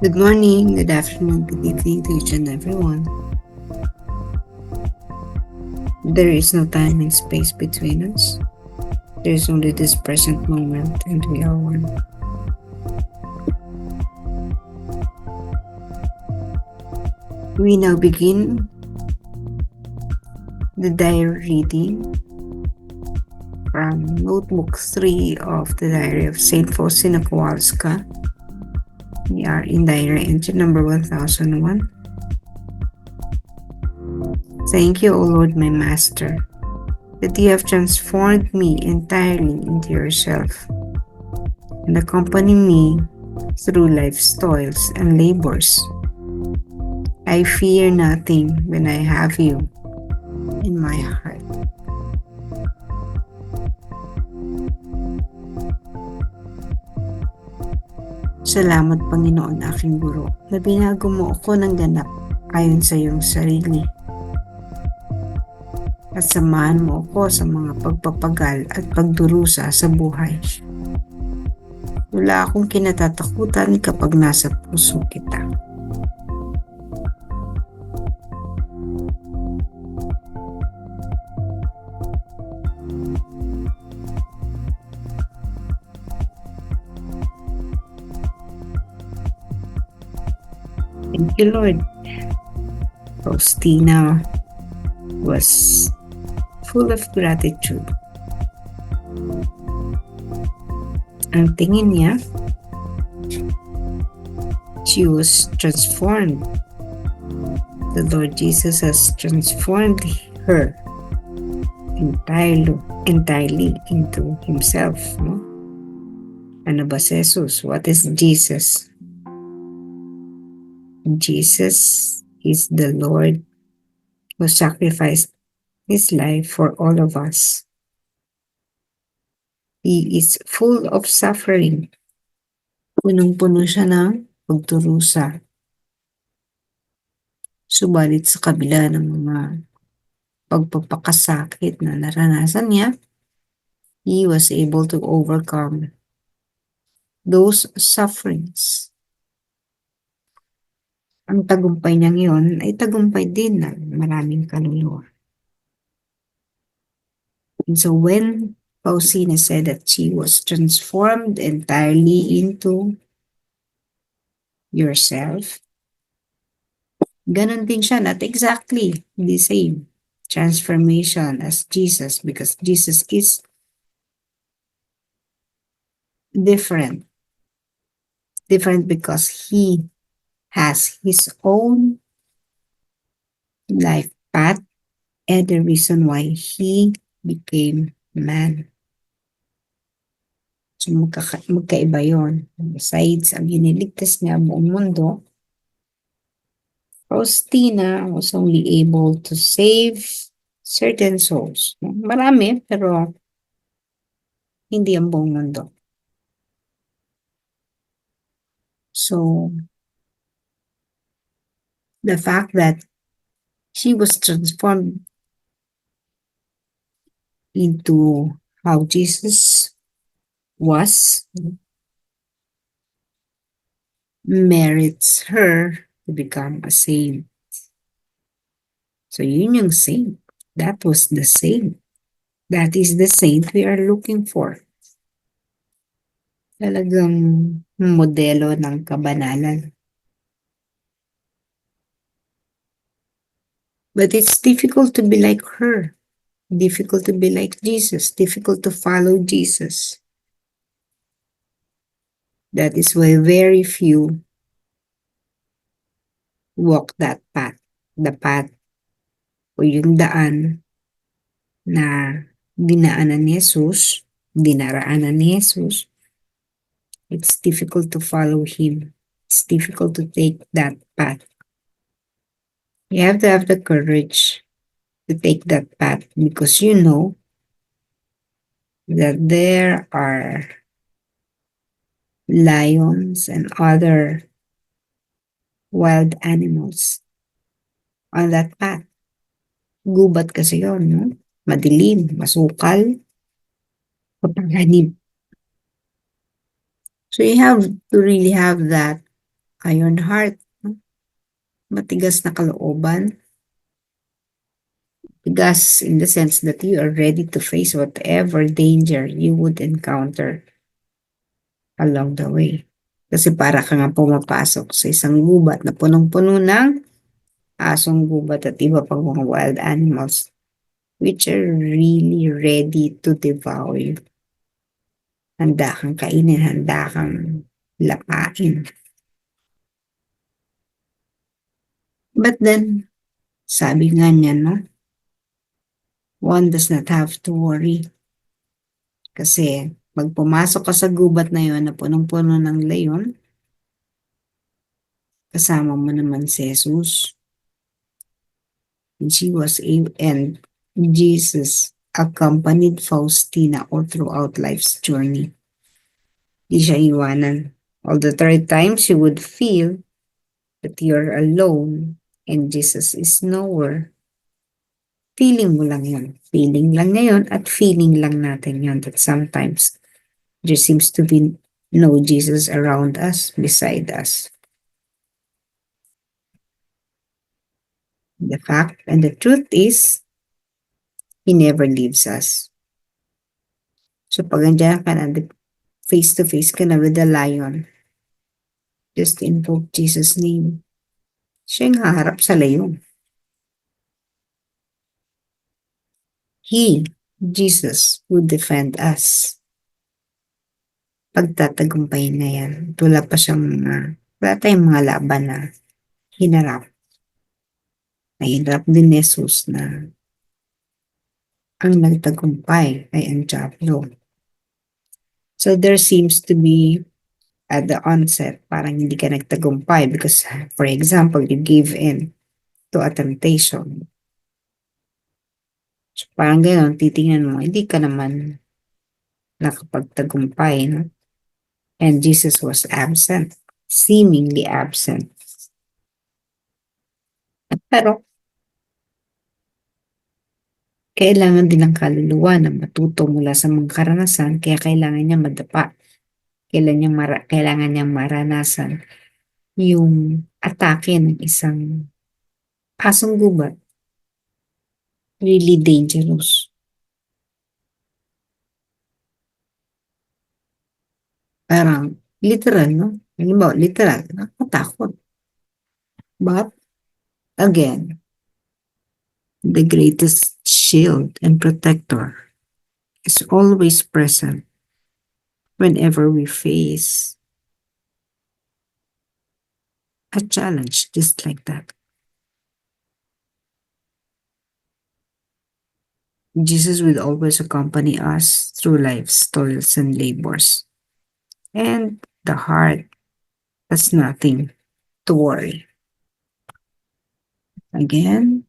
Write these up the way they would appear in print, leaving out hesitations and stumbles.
Good morning, good afternoon, good evening to each and everyone. There is no time and space between us. There is only this present moment, and we are one. We now begin the diary reading from Notebook 3 of the Diary of Saint Faustina Kowalska. We are in diary entry number 1001. Thank you, O Lord, my Master, that you have transformed me entirely into yourself and accompany me through life's toils and labors. I fear nothing when I have you in my heart. Salamat, Panginoon, aking guro, na binago mo ako ng ganap ayon sa iyong sarili. At samahan mo ako sa mga pagpapagal at pagdurusa sa buhay. Wala akong kinatatakutan kapag nasa puso kita. Thank you, Lord. Faustina was full of gratitude. Ang tingin niya, she was transformed. The Lord Jesus has transformed her entirely into himself. No? Ano ba si Jesus? What is Jesus? Jesus is the Lord who sacrificed his life for all of us. He is full of suffering. Punong-puno siya ng pagdurusa. Subalit sa kabila ng mga pagpapakasakit na naranasan niya, he was able to overcome those sufferings. Ang tagumpay niyang yon ay tagumpay din ng maraming kaluluwa. And so when Faustina said that she was transformed entirely into yourself, ganon din siya, not exactly the same transformation as Jesus, because Jesus is different because he has his own life path and the reason why he became man. So magkaiba yun. Besides, ang iniligtas niya buong mundo, Faustina was only able to save certain souls. Marami, pero hindi ang buong mundo. So, the fact that she was transformed into how Jesus was merits her to become a saint. So yun yung saint. That was the saint. That is the saint we are looking for. Talagang modelo ng kabanalan. But it's difficult to be like her. Difficult to be like Jesus. Difficult to follow Jesus. That is why very few walk that path. The path o yung daan na dinaanan ni Jesus, dinaraanan ni Jesus. It's difficult to follow him. It's difficult to take that path. You have to have the courage to take that path because you know that there are lions and other wild animals on that path. Gubat kasi yun, no? Madilim, masukal, papanganib. So you have to really have that iron heart, no? Matigas na kalooban. Tigas in the sense that you are ready to face whatever danger you would encounter along the way. Kasi para ka nga pumapasok sa isang gubat na punong-puno ng asong gubat at iba pang mga wild animals which are really ready to devour you. Handa kang kainin, handa kang lapain. But then, sabi nga niya, no, one does not have to worry. Kasi pag pumasok ka sa gubat na yon na punong-puno ng leyon, kasama mo naman si Jesus. And Jesus accompanied Faustina all throughout life's journey. Di siya iwanan. All the third times you would feel that you're alone and Jesus is nowhere. Feeling mo lang yun. Feeling lang niya yun at feeling lang natin yun that sometimes there seems to be no Jesus around us, beside us. The fact and the truth is, He never leaves us. So pag andyan ka na, face to face ka na with the lion, just invoke Jesus' name. Siya yung haharap sa layon. He, Jesus, would defend us. Pagtatagumpayin na yan. Wala tayong mga laban na hinarap. Nahirap din ni Jesus na ang nagtagumpay ay ang Diablo. So there seems to be at the onset, parang hindi ka nagtagumpay because, for example, you gave in to a temptation. So parang gano'n, titingnan mo, hindi ka naman nakapagtagumpay, no? And Jesus was absent, seemingly absent. Pero, kailangan din ng kaluluwa na matuto mula sa mga karanasan, kaya kailangan niya madapa. Kailangan niyang maranasan yung atake ng isang asong gubat. Really dangerous. Parang literal, no? Halimbawa, literal, nakakatakot. But, again, the greatest shield and protector is always present whenever we face a challenge just like that. Jesus will always accompany us through life's toils and labors. And the heart has nothing to worry. Again,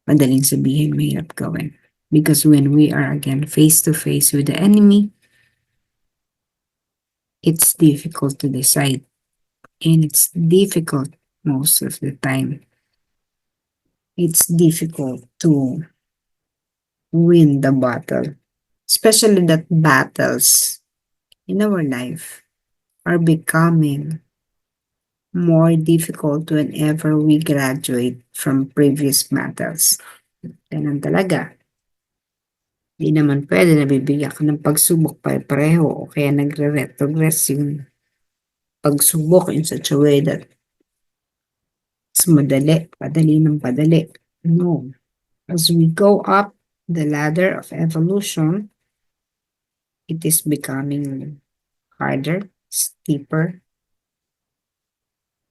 madaling sabihin, mahirap gawin. Because when we are again face to face with the enemy, it's difficult to decide. And it's difficult most of the time. It's difficult to win the battle. Especially that battles in our life are becoming more difficult whenever we graduate from previous battles. Ganun talaga. Di naman pwede na bibigyan ka ng pagsubok pareho o kaya nagre-retrogress yung pagsubok in such a way that it's padali ng padali. No. As we go up the ladder of evolution, it is becoming harder, steeper.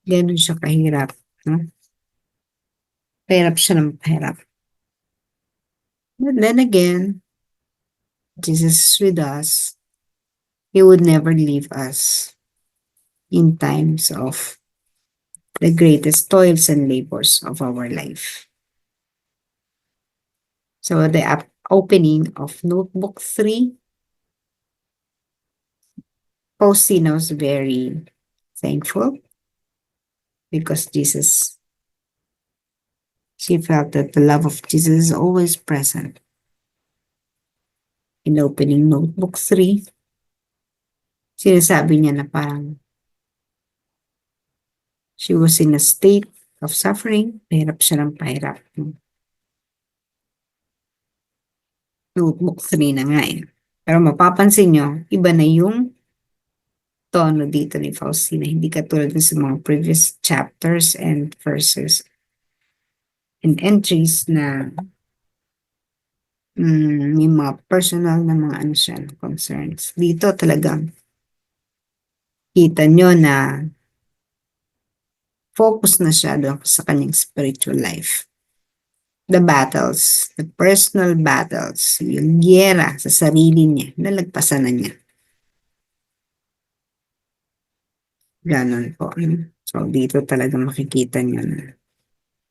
Ganun siya kahirap. No? Pahirap siya ng pahirap. But then again, Jesus is with us. He would never leave us in times of the greatest toils and labors of our life. So the opening of Notebook 3, Faustina was very thankful because she felt that the love of Jesus is always present. In opening Notebook 3, sinasabi niya na parang She was in a state of suffering. Pahirap siya ng pahirap. Notebook 3 na nga eh. Pero mapapansin nyo, iba na yung tono dito ni Faustina. Hindi katulad ng sa mga previous chapters and verses and entries na may mga personal na mga ano siya, concerns. Dito talagang kita nyo na focus na siya doon sa kanyang spiritual life. The battles, the personal battles, yung giyera sa sarili niya, nalagpasan na niya. Ganon po. So, dito talaga makikita niyo na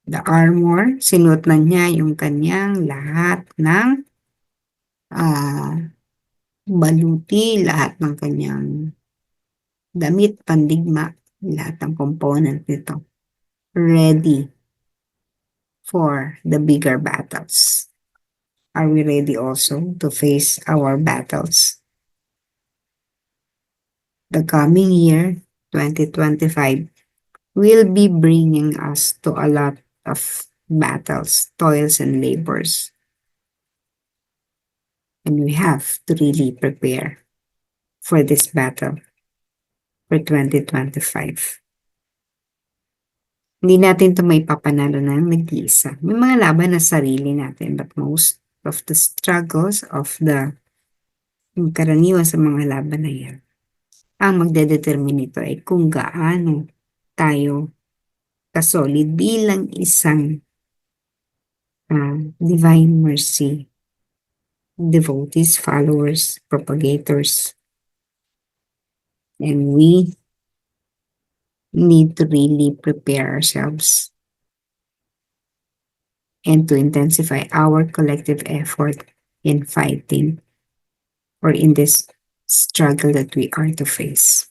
the armor, sinuot na niya yung kanyang lahat ng baluti, lahat ng kanyang damit, pandigma, lahat ng component nito. Ready for the bigger battles. Are we ready also to face our battles? The coming year, 2025, will be bringing us to a lot of battles, toils, and labors. And we have to really prepare for this battle for 2025. Hindi natin ito may papanalo ng nag-iisa. May mga laban na sarili natin, but most of the struggles of yung karaniwan sa mga laban na yan, ang magdedetermine nito ay kung gaano tayo kasolid bilang isang divine mercy devotees, followers, propagators. And we need to really prepare ourselves and to intensify our collective effort in fighting or in this struggle that we are to face.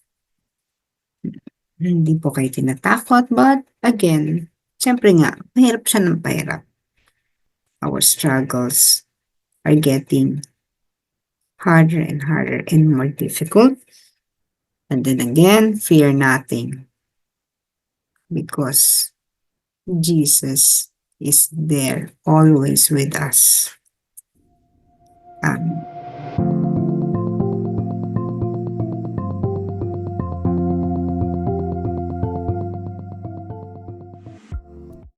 Hindi po kayo tinatakot, but again, syempre nga, mahirap siya ng pahirap. Our struggles are getting harder and harder and more difficult. And then again, fear nothing, because Jesus is there always with us.